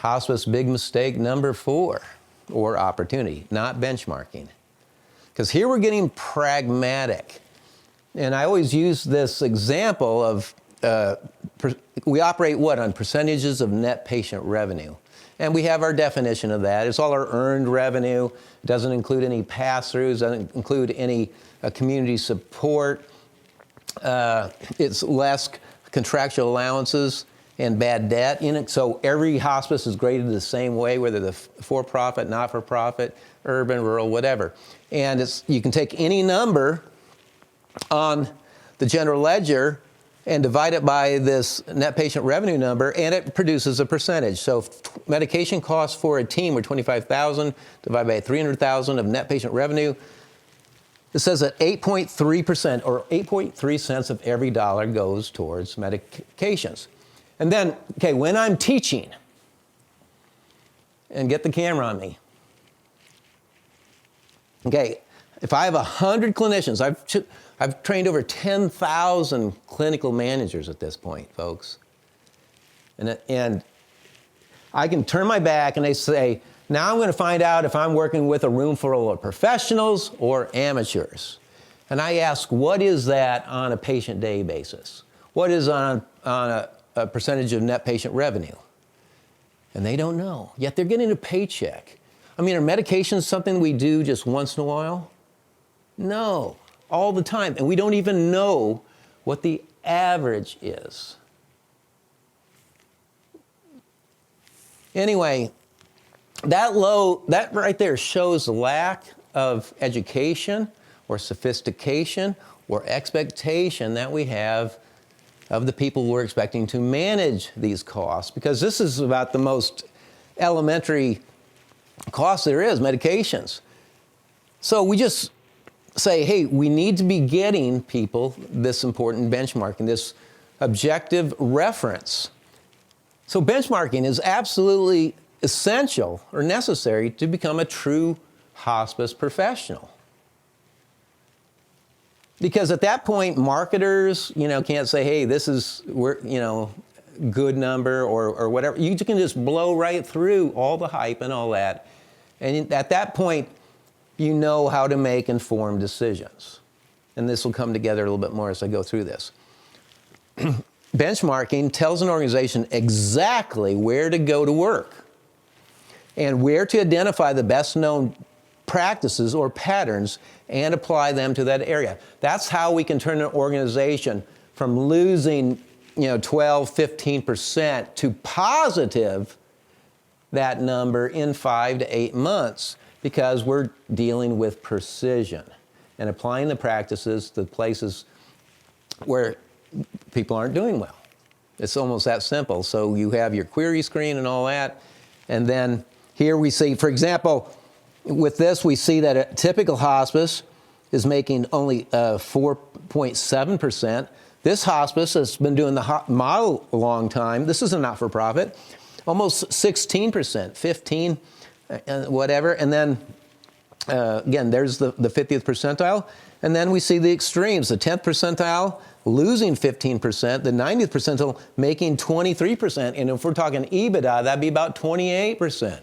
Hospice big mistake number 4, or opportunity, not benchmarking. Because here we're getting pragmatic. And I always use this example of, we operate what? On percentages of net patient revenue. And we have our definition of that. It's all our earned revenue. It doesn't include any pass-throughs, doesn't include any community support. It's less contractual allowances and bad debt in it. So every hospice is graded the same way, whether the for-profit, not-for-profit, urban, rural, whatever. And you can take any number on the general ledger and divide it by this net patient revenue number, and it produces a percentage. So if medication costs for a team were $25,000 divided by 300,000 of net patient revenue, it says that 8.3% or 8.3 cents of every dollar goes towards medications. And then, okay, when I'm teaching, and get the camera on me. Okay, if I have 100 clinicians, I've trained over 10,000 clinical managers at this point, folks. And I can turn my back and they say, now I'm going to find out if I'm working with a room full of professionals or amateurs. And I ask, what is that on a patient day basis? What is on a percentage of net patient revenue? And they don't know, yet they're getting a paycheck. I mean, are medications something we do just once in a while? No, all the time. And we don't even know what the average is. Anyway, that right there shows the lack of education or sophistication or expectation that we have of the people we're expecting to manage these costs, because this is about the most elementary cost there is, medications. So we just say, hey, we need to be getting people this important benchmarking, this objective reference. So benchmarking is absolutely essential or necessary to become a true hospice professional. Because at that point, marketers, can't say, hey, this is, good number or whatever. You can just blow right through all the hype and all that. And at that point, you know how to make informed decisions. And this will come together a little bit more as I go through this. Benchmarking tells an organization exactly where to go to work and where to identify the best known practices or patterns and apply them to that area. That's how we can turn an organization from losing 12, 15% to positive that number in 5 to 8 months, because we're dealing with precision and applying the practices to places where people aren't doing well. It's almost that simple. So you have your query screen and all that, and then here we see, for example, with this, we see that a typical hospice is making only 4.7%. This hospice has been doing the model a long time. This is a not-for-profit, almost 16%, 15, whatever. And then, again, there's the 50th percentile. And then we see the extremes, the 10th percentile losing 15%, the 90th percentile making 23%. And if we're talking EBITDA, that'd be about 28%.